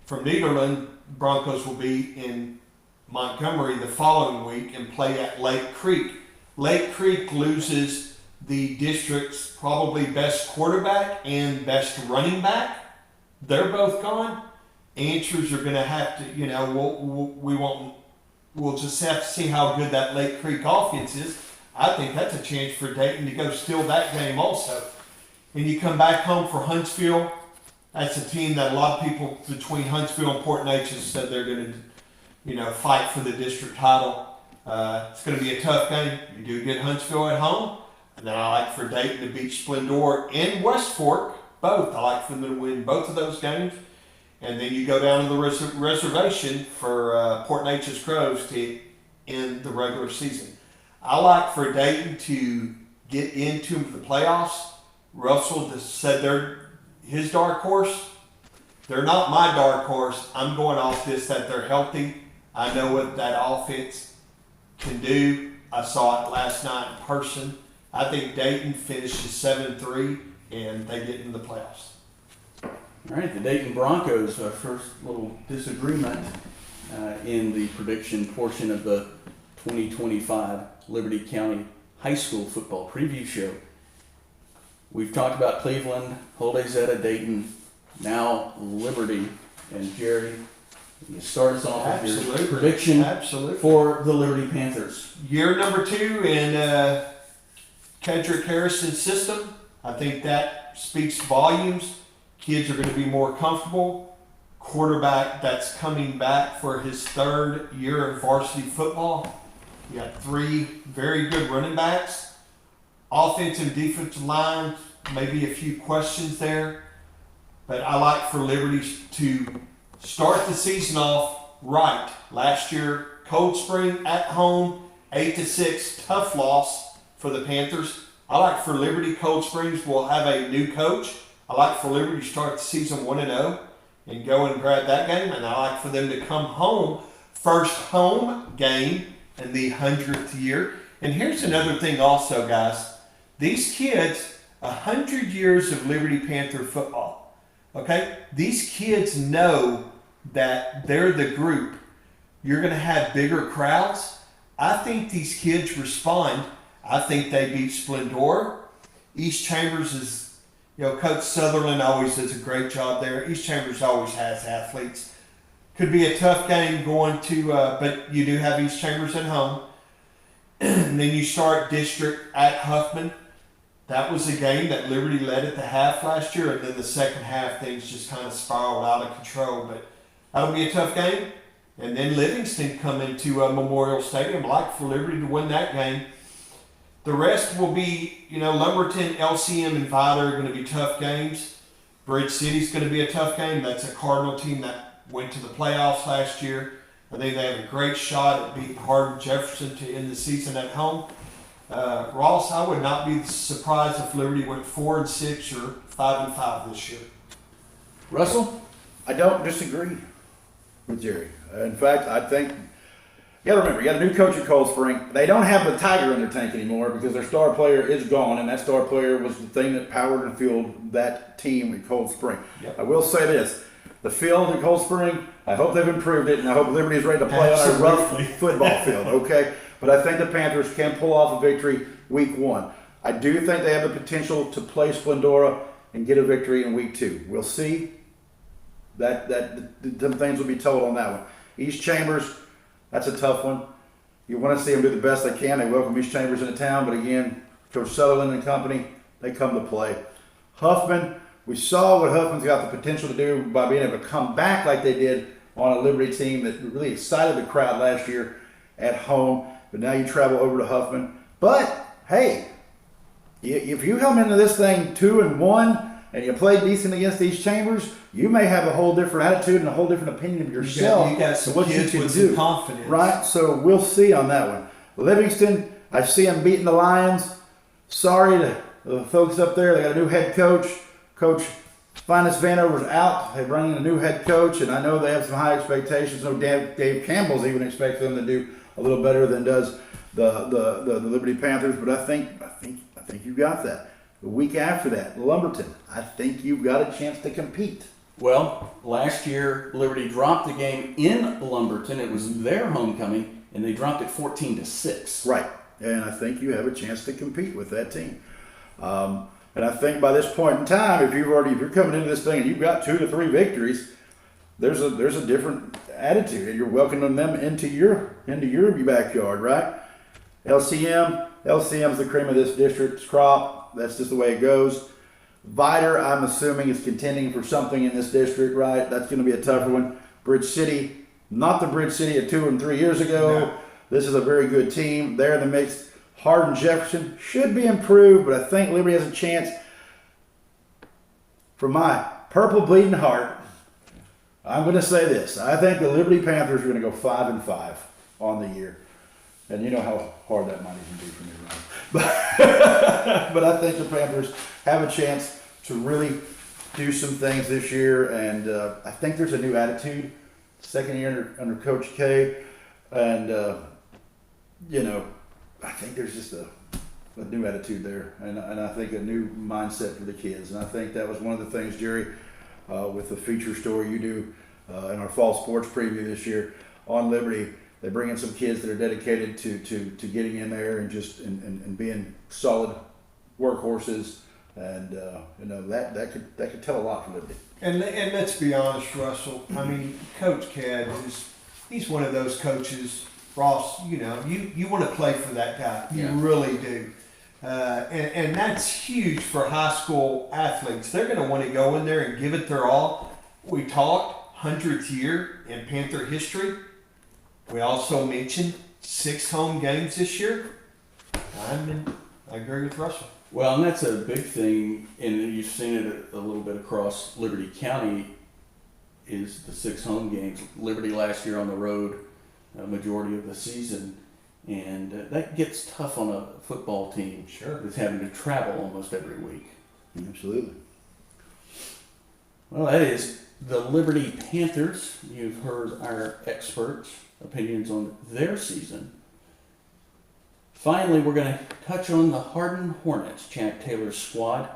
from Nederland. Broncos will be in Montgomery the following week and play at Lake Creek. Lake Creek loses the district's probably best quarterback and best running back. They're both gone. Answers are going to have to, we'll just have to see how good that Lake Creek offense is. I think that's a chance for Dayton to go steal that game also. And you come back home for Huntsville. That's a team that a lot of people between Huntsville and Port Neches said they're going to, fight for the district title. It's going to be a tough game. You do get Huntsville at home. And then I like for Dayton to beat Splendora and West Fork, both. I like for them to win both of those games. And then you go down to the reservation for Port Neches Crows to end the regular season. I like for Dayton to get into the playoffs. Russell just said they're his dark horse. They're not my dark horse. I'm going off this that they're healthy. I know what that offense can do. I saw it last night in person. I think Dayton finishes 7-3 and they get into the playoffs.
All right, the Dayton Broncos, our first little disagreement in the prediction portion of the 2025 Liberty County High School Football Preview Show. We've talked about Cleveland, Hull-Daisetta, Dayton, now Liberty. And Jerry, You start us off with your
Absolutely.
prediction
Absolutely.
for the Liberty Panthers.
Year number 2 in Kedrick Harrison's system. I think that speaks volumes. Kids are going to be more comfortable. Quarterback that's coming back for his 3rd year of varsity football. You got 3 very good running backs. Offensive and defensive line, maybe a few questions there. But I like for Liberty to start the season off right. Last year, Cold Spring at home, 8-6, tough loss for the Panthers. I like for Liberty, Cold Springs will have a new coach. I like for Liberty to start the season 1-0 and go and grab that game. And I like for them to come home, first home game in the 100th year. And here's another thing also, guys. These kids, 100 years of Liberty Panther football. Okay? These kids know that they're the group. You're going to have bigger crowds. I think these kids respond. I think they beat Splendora. East Chambers is, Coach Sutherland always does a great job there. East Chambers always has athletes. Could be a tough game going to, but you do have East Chambers at home. And then you start district at Huffman. That was a game that Liberty led at the half last year, and then the second half things just kind of spiraled out of control. But that'll be a tough game. And then Livingston come into Memorial Stadium. I'd like for Liberty to win that game. The rest will be, Lumberton, LCM, and Vida are going to be tough games. Bridge City's going to be a tough game. That's a Cardinal team that went to the playoffs last year. I think they have a great shot at beating Hardin Jefferson to end the season at home. Ross, I would not be surprised if Liberty went 4-6 or 5-5 this year.
Russell?
I don't disagree with Jerry. In fact, I think you got to remember, you got a new coach at Cold Spring. They don't have the tiger in their tank anymore because their star player is gone, and that star player was the thing that powered and fueled that team at Cold Spring.
Yep.
I will say this. The field at Cold Spring, I hope they've improved it, and I hope Liberty is ready to play on a rough football field, okay? But I think the Panthers can pull off a victory week 1. I do think they have the potential to play Splendora and get a victory in week 2. We'll see. Them things will be told on that one. East Chambers, that's a tough one. You want to see them do the best they can. They welcome East Chambers into town, but again, Coach Sutherland and company, they come to play. Huffman, we saw what Huffman's got the potential to do by being able to come back like they did on a Liberty team that really excited the crowd last year at home. But now you travel over to Huffman. But, hey, if you come into this thing 2-1 and you play decent against East Chambers, you may have a whole different attitude and a whole different opinion of yourself.
You got some
what
kids
you can
with
do.
some confidence.
Right? So we'll see on that one. Livingston, I see them beating the Lions. Sorry to the folks up there. They got a new head coach. Coach Finest Vanover's out. They bring in a new head coach, and I know they have some high expectations. No, Dave Campbell's even expects them to do a little better than does the Liberty Panthers. But I think you got that. The week after that, Lumberton, I think you've got a chance to compete.
Well, last year, Liberty dropped the game in Lumberton. It was their homecoming, and they dropped it 14-6.
Right. And I think you have a chance to compete with that team. And I think by this point in time, if you're coming into this thing and you've got 2 to 3 victories, there's a different attitude, and you're welcoming them into your backyard, right? LCM's the cream of this district's crop. That's just the way it goes. Vida, I'm assuming, is contending for something in this district, right? That's going to be a tougher one. Bridge City, not the Bridge City of 2 and 3 years ago.
No.
This is a very good team. They're in the mix. Hardin Jefferson should be improved, but I think Liberty has a chance. For my purple bleeding heart, I'm going to say this. I think the Liberty Panthers are going to go 5-5 on the year. And you know how hard that might even be for me, right? But I think the Panthers have a chance to really do some things this year. And I think there's a new attitude. Second year under Coach K. And, I think there's just a new attitude there, and I think a new mindset for the kids. And I think that was one of the things, Jerry, with the feature story you do in our fall sports preview this year on Liberty. They bring in some kids that are dedicated to getting in there and just and being solid workhorses And that could tell a lot for Liberty.
And let's be honest, Russell. I mean, Coach Cad he's one of those coaches, Ross. You know, you want to play for that guy. You really do. And that's huge for high school athletes. They're going to want to go in there and give it their all. We talked 100th year in Panther history. We also mentioned 6 home games this year. I agree with Russell.
Well, and that's a big thing, and you've seen it a little bit across Liberty County, is the 6 home games. Liberty last year on the road, a majority of the season, and that gets tough on a football team.
Sure.
That's having to travel almost every week.
Absolutely.
Well, that is the Liberty Panthers. You've heard our experts' opinions on their season. Finally, we're going to touch on the Hardin Hornets, Chad Taylor's squad,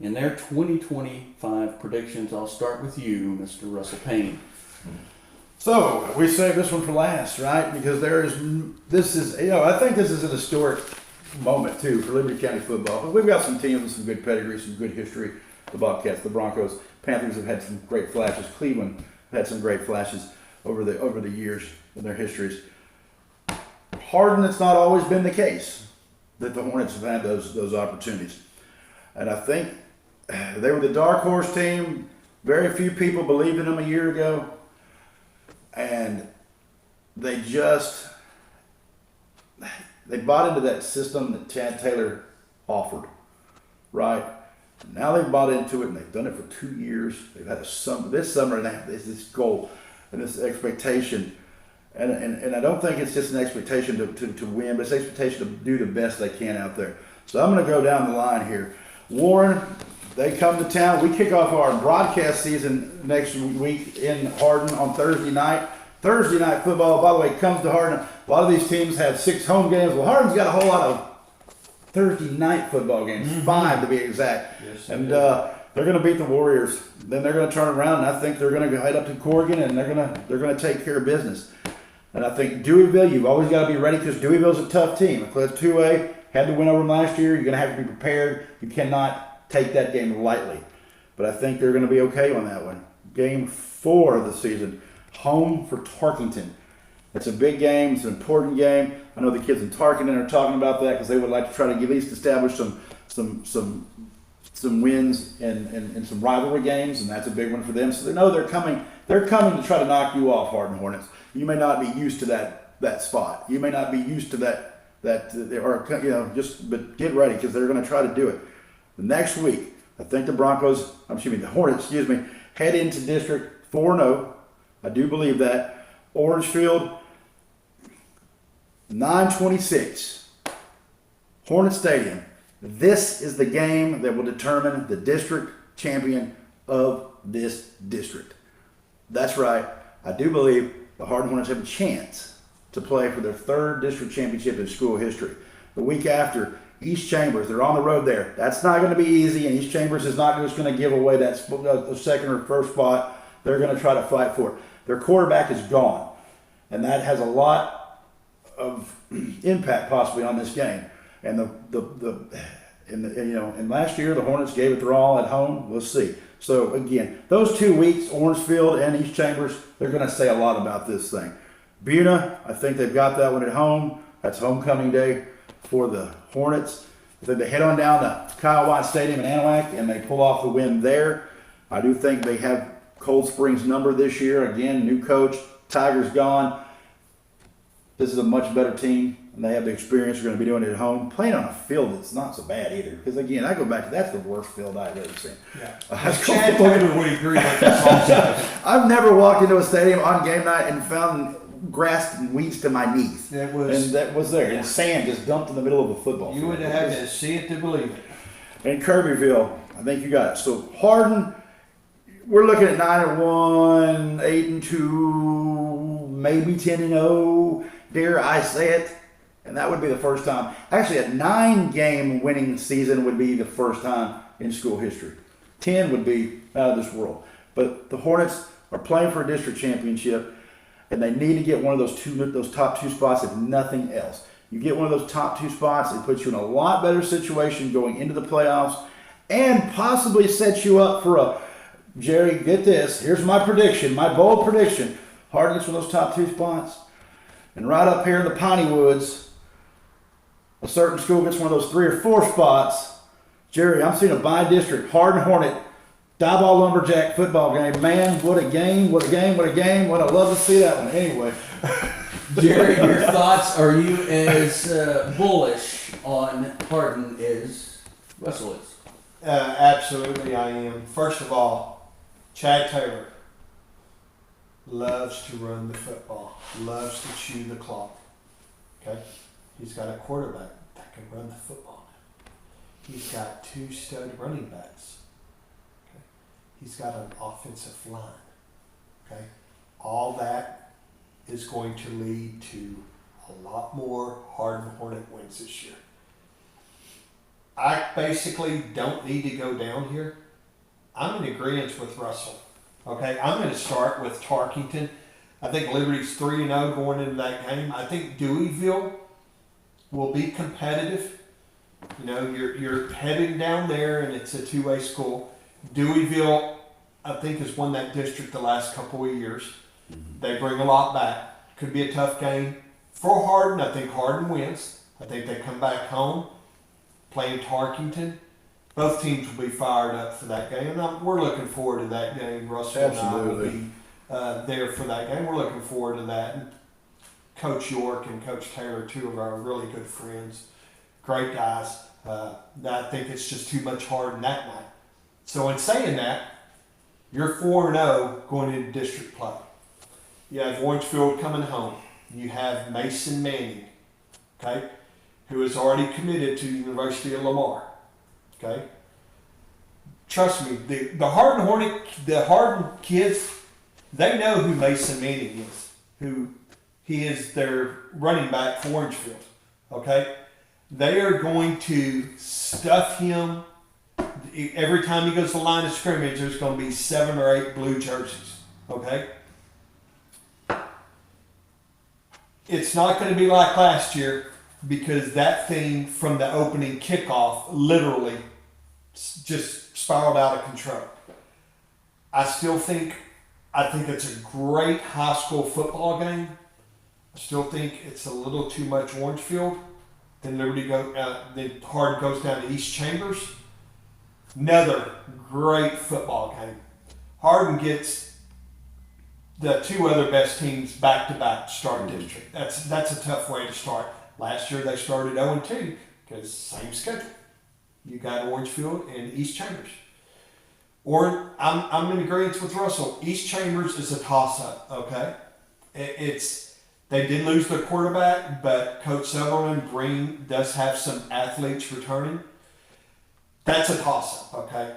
and their 2025 predictions. I'll start with you, Mr. Russell Payne.
So we saved this one for last, right? Because I think this is an historic moment too for Liberty County football. But we've got some teams with some good pedigree, some good history. The Bobcats, the Broncos, Panthers have had some great flashes. Cleveland had some great flashes over the years in their histories. Hardin, it's not always been the case that the Hornets have had those opportunities. And I think they were the dark horse team. Very few people believed in them a year ago. And they bought into that system that Chad Taylor offered, right? Now they've bought into it, and they've done it for 2 years. They've had this summer, and this goal and this expectation. And I don't think it's just an expectation to win, but it's an expectation to do the best they can out there. So I'm going to go down the line here. Warren, they come to town. We kick off our broadcast season next week in Hardin on Thursday night. Thursday night football, by the way, comes to Hardin. A lot of these teams have 6 home games. Well, Hardin's got a whole lot of Thursday night football games, 5 to be exact. Yes, and they're going to beat the Warriors. Then they're going to turn around, and I think they're going to head up to Corrigan, and they're going to take care of business. And I think Deweyville, you've always got to be ready because Deweyville's a tough team. Class 2A, had to win over them last year. You're going to have to be prepared. You cannot take that game lightly. But I think they're going to be okay on that one. Game 4 of the season, home for Tarkington. It's a big game. It's an important game. I know the kids in Tarkington are talking about that because they would like to try to at least establish some wins and some rivalry games, and that's a big one for them. So they know they're coming. They're coming to try to knock you off, Hardin Hornets. You may not be used to that spot. You may not be used to that but get ready because they're going to try to do it. The next week, I think the Hornets, head into District 4-0. I do believe that. Orangefield, 9:26. Hornet Stadium. This is the game that will determine the district champion of this district. That's right. I do believe the Hardin Hornets have a chance to play for their 3rd district championship in school history. The week after, East Chambers, they're on the road there. That's not going to be easy, and East Chambers is not just going to give away that second or first spot. They're going to try to fight for it. Their quarterback is gone, and that has a lot of impact possibly on this game. And and last year the Hornets gave it their all at home. We'll see. So again, those 2 weeks, Orangefield and East Chambers, they're going to say a lot about this thing. Buna, I think they've got that one at home. That's homecoming day for the Hornets. I think they head on down to Kyle White Stadium in Anahuac and they pull off the win there. I do think they have Cold Spring's number this year. Again, new coach, Tiger's gone. This is a much better team, and they have the experience. They're going to be doing it at home. Playing on a field that's not so bad either. Because, again, I go back to that's the worst field I've ever seen. Yeah.
Chad Taylor would agree with this also.
I've never walked into a stadium on game night and found grass and weeds to my knees. That was there. Yeah. And sand just dumped in the middle of a football field.
You would have had to see it to believe it.
And Kirbyville, I think you got it. So, Hardin, we're looking at 9-1, 8-2, maybe 10-0. Dare I say it? And that would be the first time. Actually, a 9-game winning season would be the first time in school history. 10 would be out of this world. But the Hornets are playing for a district championship, and they need to get one of those top 2 spots, if nothing else. You get one of those top 2 spots, it puts you in a lot better situation going into the playoffs, and possibly set you up for a, Jerry, get this, here's my prediction, my bold prediction. Hardin gets one of those top 2 spots. And right up here in the Piney Woods, a certain school gets one of those 3 or 4 spots. Jerry, I'm seeing a by-district Hardin Hornet Dieball Lumberjack football game. Man, what a game, what a game, what a game. What I'd love to see that one. Anyway.
Jerry, your thoughts? Are you as bullish on Hardin as Russell is?
Absolutely, I am. First of all, Chad Taylor loves to run the football, loves to chew the clock. Okay? He's got a quarterback that can run the football now. He's got 2 stud running backs. Okay? He's got an offensive line. Okay? All that is going to lead to a lot more Hardin Hornet wins this year. I basically don't need to go down here. I'm in agreement with Russell. Okay, I'm going to start with Tarkington. I think Liberty's 3-0 going into that game. I think Deweyville will be competitive. You know, you're heading down there, and it's a 2-way school. Deweyville, I think, has won that district the last couple of years. They bring a lot back. Could be a tough game. For Hardin, I think Hardin wins. I think they come back home, playing Tarkington. Both teams will be fired up for that game. We're looking forward to that game. Russell and I will be there for that game. We're looking forward to that. And Coach York and Coach Taylor, 2 of our really good friends, great guys. I think it's just too much Hardin that night. So in saying that, you're 4-0 going into district play. You have Orangefield coming home. You have Mason Manning, okay, who is already committed to the University of Lamar. Okay. Trust me, the Hardin kids, they know who Mason Manning is, who he is their running back for Orangefield. Okay. They are going to stuff him. Every time he goes to the line of scrimmage, there's going to be 7 or 8 blue jerseys. Okay. It's not going to be like last year, because that thing from the opening kickoff literally just spiraled out of control. I think it's a great high school football game. I still think it's a little too much Orangefield. Then then Hardin goes down to East Chambers. Another great football game. Hardin gets the 2 other best teams back to back to start district. That's a tough way to start. Last year they started 0-2 because same schedule. You got Orangefield and East Chambers. Or I'm in agreement with Russell. East Chambers is a toss-up. Okay, they did lose their quarterback, but Coach Sutherland Green does have some athletes returning. That's a toss-up. Okay,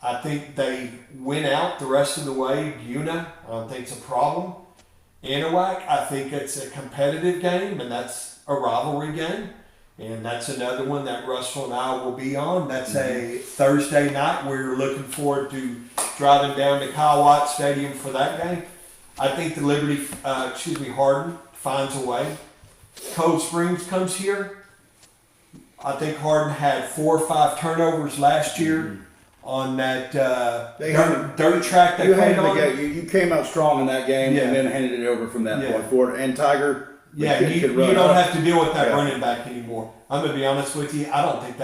I think they win out the rest of the way. Una, I don't think it's a problem. Anahuac, I think it's a competitive game, and that's a rivalry game. And that's another one that Russell and I will be on. That's a Thursday night. We're looking forward to driving down to Kyle White Stadium for that game. I think the Hardin finds a way. Cold Springs comes here. I think Hardin had 4 or 5 turnovers last year on that dirt track they played on.
You came out strong in that game and then handed it over from that point forward. And Tiger,
you don't have to deal with that running back anymore. I'm going to be honest with you. I don't think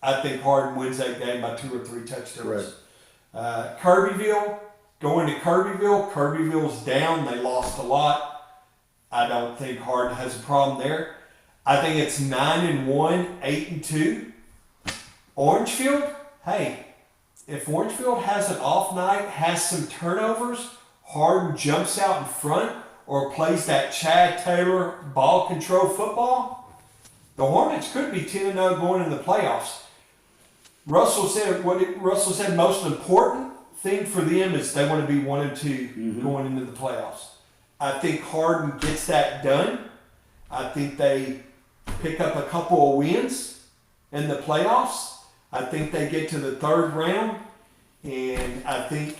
I think Hardin wins that game by 2 or 3 touchdowns. Right. Kirbyville, going to Kirbyville. Kirbyville's down. They lost a lot. I don't think Hardin has a problem there. I think it's 9-1, 8-2. Orangefield, hey, if Orangefield has an off night, has some turnovers, Hardin jumps out in front or plays that Chad Taylor ball control football, the Hornets could be 10-0 going in the playoffs. Russell said most important thing for them is they want to be 1-2 going into the playoffs. I think Hardin gets that done. I think they pick up a couple of wins in the playoffs. I think they get to the 3rd round, and I think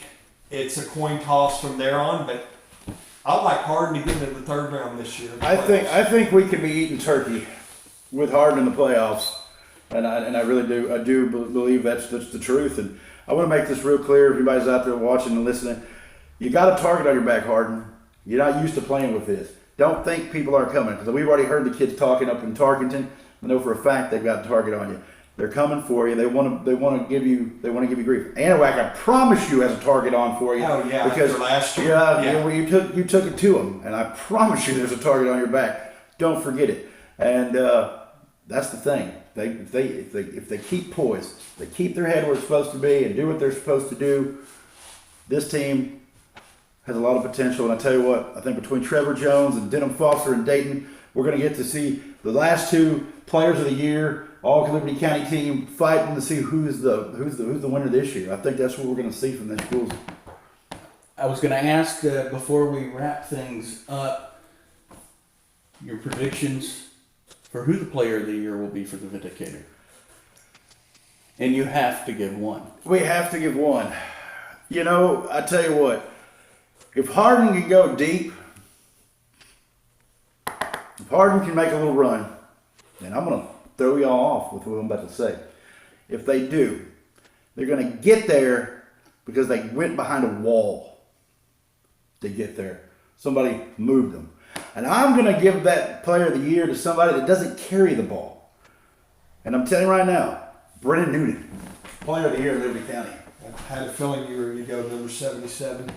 it's a coin toss from there on. But I like Hardin to get into the 3rd round this year.
I think we could be eating turkey with Hardin in the playoffs and I really do. I do believe that's the truth. And I want to make this real clear. If anybody's out there watching and listening, you got a target on your back, Hardin. You're not used to playing with this. Don't think people aren't coming, because we've already heard the kids talking up in Tarkington. I know for a fact they've got a target on you. They're coming for you. They want to give you grief. Anahuac, I promise you, has a target on for you.
Oh yeah, because after last year.
Yeah. Well, you took it to them, and I promise you, there's a target on your back. Don't forget it. And that's the thing. If they keep poised, they keep their head where it's supposed to be, and do what they're supposed to do. This team has a lot of potential. And I tell you what, I think between Trevor Jones and Denham Foster and Dayton, we're going to get to see the last two players of the year, all Liberty County team, fighting to see who's the winner this year. I think that's what we're going to see from these schools.
I was going to ask before we wrap things up, your predictions for who the player of the year will be for the Vindicator. And you have to give one.
We have to give one. You know, I tell you what, if Hardin can go deep, if Hardin can make a little run, then I'm going to throw y'all off with what I'm about to say. If they do, they're going to get there because they went behind a wall to get there. Somebody moved them. And I'm going to give that player of the year to somebody that doesn't carry the ball. And I'm telling you right now, Brennan Noonan, player of the year in Liberty County.
I had a feeling you were going to go number 77.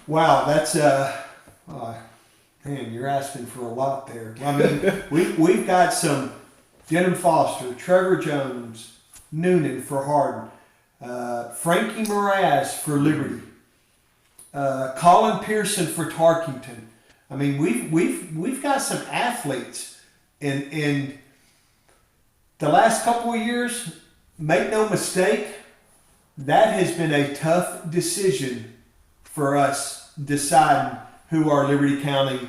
Wow, that's man, you're asking for a lot there. I mean, we've got some Denham Foster, Trevor Jones, Noonan for Hardin, Frankie Mraz for Liberty, Colin Pearson for Tarkington. I mean, we've got some athletes in the last couple of years. Make no mistake, that has been a tough decision for us deciding who our Liberty County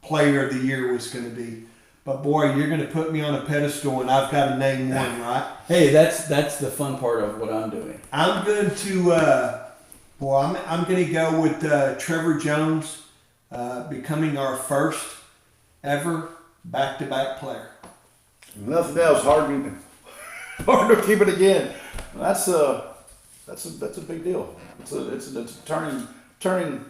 Player of the Year was going to be. But boy, you're going to put me on a pedestal, and I've got to name one, right?
Hey, that's the fun part of what I'm doing.
I'm going to, I'm going to go with Trevor Jones becoming our first ever back-to-back player.
Nothing else, hard to keep it again. That's a big deal. It's a turning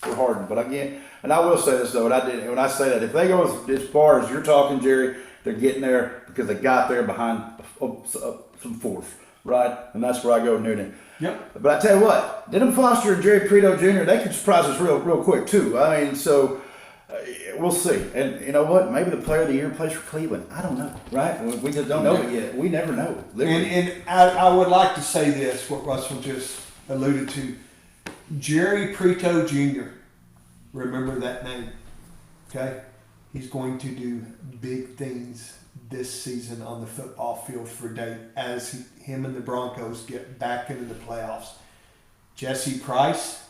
for Hardin. But again, and I will say this though, when I say that, if they go as far as you're talking, Jerry, they're getting there because they got there behind some force, right? And that's where I go with Noonan.
Yep.
But I tell you what, Denham Foster and Jerry Preto Jr., they could surprise us real quick too. I mean, so we'll see. And you know what? Maybe the player of the year plays for Cleveland. I don't know, right? We just don't know it yet. We never know.
And I would like to say this, what Russell just alluded to. Jerry Preto Jr., remember that name, okay? He's going to do big things this season on the football field for Dayton as him and the Broncos get back into the playoffs. Jesse Price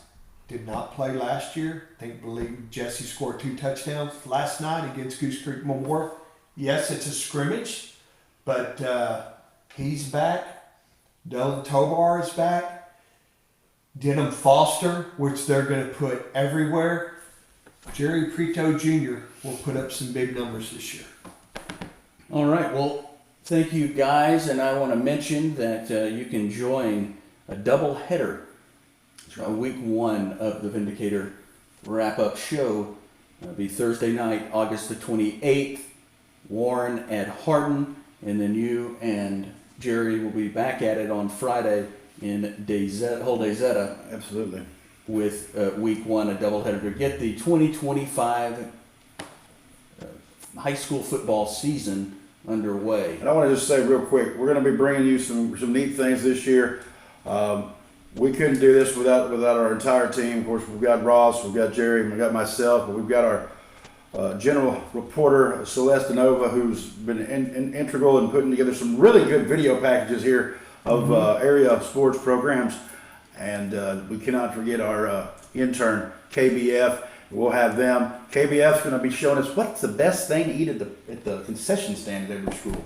did not play last year. I believe Jesse scored 2 touchdowns last night against Goose Creek Memorial. Yes, it's a scrimmage, but he's back. Dylan Tobar is back. Denham Foster, which they're going to put everywhere. Jerry Preto Jr. will put up some big numbers this year.
All right. Well, thank you, guys. And I want to mention that you can join a double header, week 1 of the Vindicator wrap-up show. It'll be Thursday night, August the 28th, Warren at Hardin. And then you and Jerry will be back at it on Friday in Hull-Daisetta.
Absolutely.
With week 1, a doubleheader to get the 2025 high school football season underway.
And I want to just say real quick, we're going to be bringing you some neat things this year. We couldn't do this without our entire team. Of course, we've got Ross, we've got Jerry, we've got myself, but we've got our general reporter, Celeste Nova, who's been integral in putting together some really good video packages here of area sports programs. And we cannot forget our intern, KBF. We'll have them. KBF's going to be showing us what's the best thing to eat at the concession stand at every school.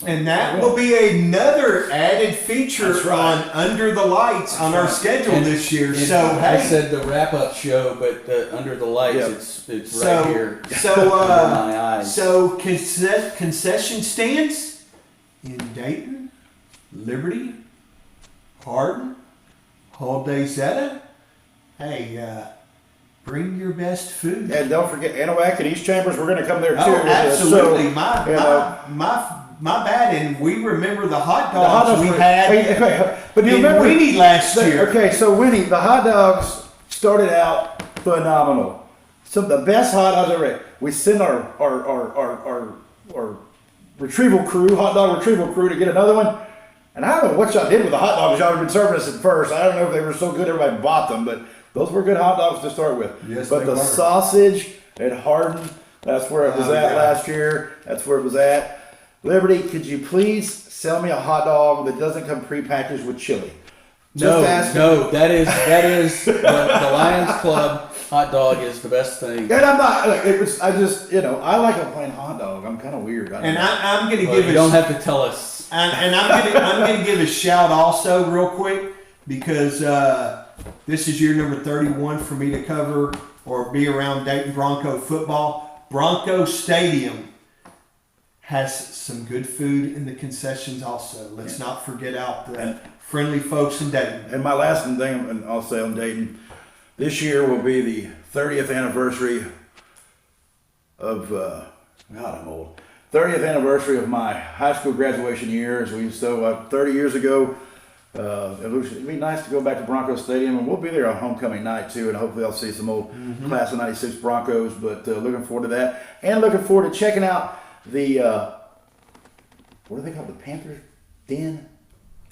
And that will be another added feature on Under the Lights on our schedule this year. So
I said the wrap-up show, but Under the Lights, it's right here.
So
under my eyes.
So concession stands. in Dayton, Liberty, Hardin, Hull-Daisetta. Hey, bring your best food.
And don't forget Anahuac and East Chambers. We're going to come there too.
Oh, absolutely.
So,
My bad. And we remember the hot
the hot
dogs
dogs
we had
but do you
in
remember
Winnie last year.
Okay, so Winnie, the hot dogs started out phenomenal. Some of the best hot dogs ever had. We sent our retrieval crew, hot dog retrieval crew, to get another one. And I don't know what y'all did with the hot dogs y'all had been serving us at first. I don't know if they were so good everybody bought them, but those were good hot dogs to start with.
Yes,
but
they
the
were.
sausage at Hardin, that's where it was at
yeah.
last year. That's where it was at. Liberty, could you please sell me a hot dog that doesn't come prepackaged with chili?
No, that is the Lions Club hot dog is the best thing.
And I'm not. I like a plain hot dog. I'm kind of weird.
And I'm going to
Well,
give
you don't have to tell us.
And I'm going to give a shout also real quick because this is year number 31 for me to cover or be around Dayton Bronco football. Bronco Stadium has some good food in the concessions also. Let's not forget out the friendly folks in Dayton.
And my last thing, and I'll say on Dayton, this year will be the 30th anniversary of, God, I'm old. 30th anniversary of my high school graduation year. 30 years ago, it'd be nice to go back to Bronco Stadium, and we'll be there on homecoming night too, and hopefully I'll see some old class of 96 Broncos, but looking forward to that. And looking forward to checking out the, what do they call it, the Panthers Den?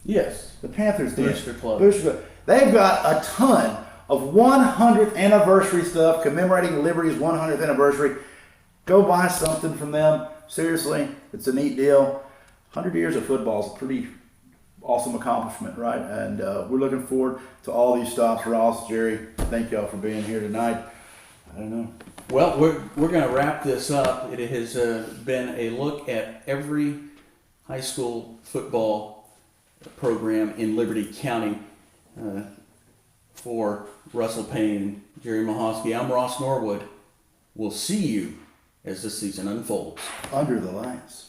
Yes.
The Panthers Den.
Booster Club.
Booster Club. They've got a ton of 100th anniversary stuff commemorating Liberty's 100th anniversary. Go buy something from them. Seriously, it's a neat deal. 100 years of football is a pretty awesome accomplishment, right? And we're looking forward to all these stops. Ross, Jerry, thank y'all for being here tonight. I don't know.
Well, we're going to wrap this up. It has been a look at every high school football program in Liberty County. For Russell Payne, Jerry Mahosky, I'm Ross Norwood. We'll see you as the season unfolds.
Under the lights.